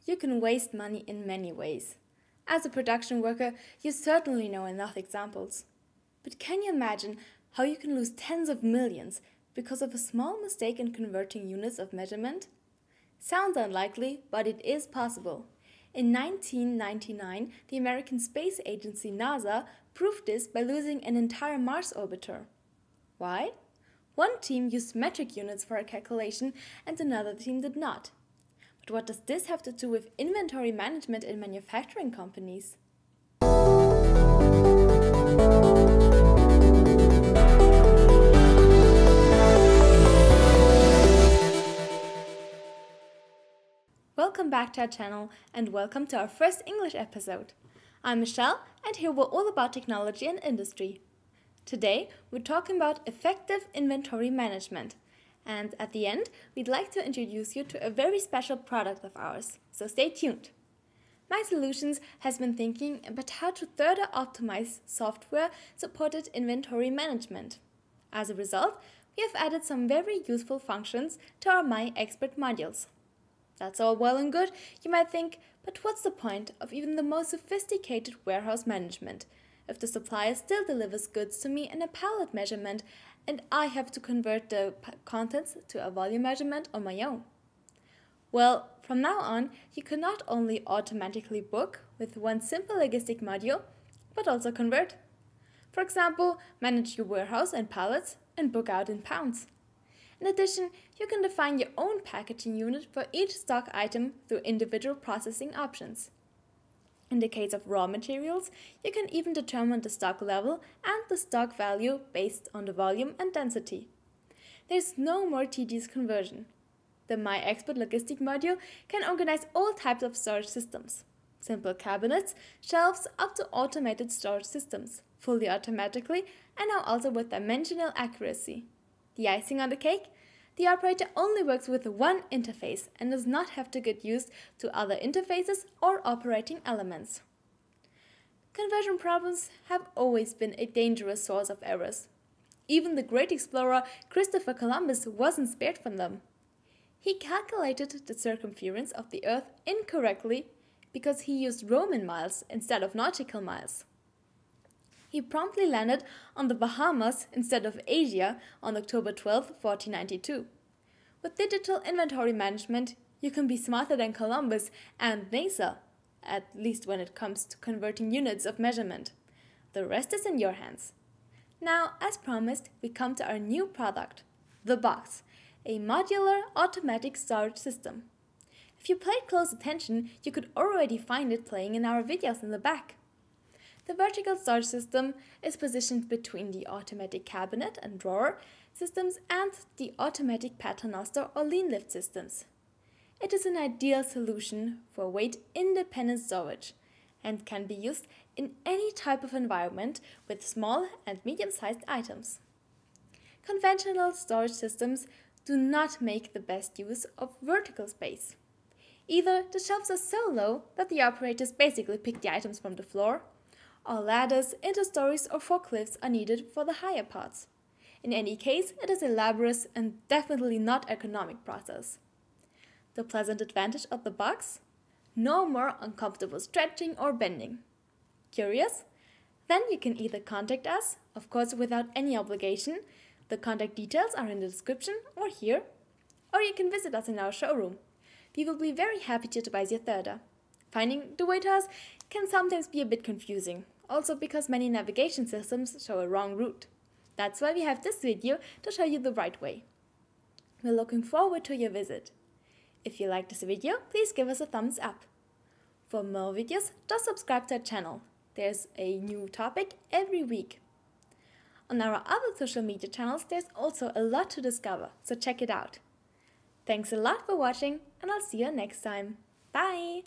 You can waste money in many ways. As a production worker, you certainly know enough examples. But can you imagine how you can lose tens of millions because of a small mistake in converting units of measurement? Sounds unlikely, but it is possible. In 1999, the American Space Agency NASA proved this by losing an entire Mars orbiter. Why? One team used metric units for a calculation and another team did not. But what does this have to do with inventory management in manufacturing companies? Welcome back to our channel and welcome to our first English episode. I'm Michelle and here we're all about technology and industry. Today we're talking about effective inventory management. And at the end, we'd like to introduce you to a very special product of ours, so stay tuned. MySolutions has been thinking about how to further optimize software-supported inventory management. As a result, we have added some very useful functions to our MyExpert modules. That's all well and good, you might think, but what's the point of even the most sophisticated warehouse management if the supplier still delivers goods to me in a pallet measurement and I have to convert the contents to a volume measurement on my own? Well, from now on, you can not only automatically book with one simple logistic module, but also convert. For example, manage your warehouse and pallets and book out in pounds. In addition, you can define your own packaging unit for each stock item through individual processing options. In the case of raw materials, you can even determine the stock level and the stock value based on the volume and density. There's no more tedious conversion. The MyExpert Logistic module can organize all types of storage systems. Simple cabinets, shelves, up to automated storage systems, fully automatically and now also with dimensional accuracy. The icing on the cake? The operator only works with one interface and does not have to get used to other interfaces or operating elements. Conversion problems have always been a dangerous source of errors. Even the great explorer Christopher Columbus wasn't spared from them. He calculated the circumference of the Earth incorrectly because he used Roman miles instead of nautical miles. He promptly landed on the Bahamas instead of Asia on October 12, 1492. With digital inventory management, you can be smarter than Columbus and NASA, at least when it comes to converting units of measurement. The rest is in your hands. Now, as promised, we come to our new product, the box, a modular automatic storage system. If you paid close attention, you could already find it playing in our videos in the back. The vertical storage system is positioned between the automatic cabinet and drawer systems and the automatic paternoster or lean lift systems. It is an ideal solution for weight-independent storage and can be used in any type of environment with small and medium-sized items. Conventional storage systems do not make the best use of vertical space. Either the shelves are so low that the operators basically pick the items from the floor, or ladders, interstories or forklifts are needed for the higher parts. In any case, it is a laborious and definitely not economic process. The pleasant advantage of the box? No more uncomfortable stretching or bending. Curious? Then you can either contact us, of course without any obligation. The contact details are in the description or here. Or you can visit us in our showroom. We will be very happy to advise you further. Finding the way to us can sometimes be a bit confusing, also because many navigation systems show a wrong route. That's why we have this video to show you the right way. We're looking forward to your visit. If you like this video, please give us a thumbs up. For more videos, just subscribe to our channel. There's a new topic every week. On our other social media channels, there's also a lot to discover, so check it out. Thanks a lot for watching, and I'll see you next time. Bye!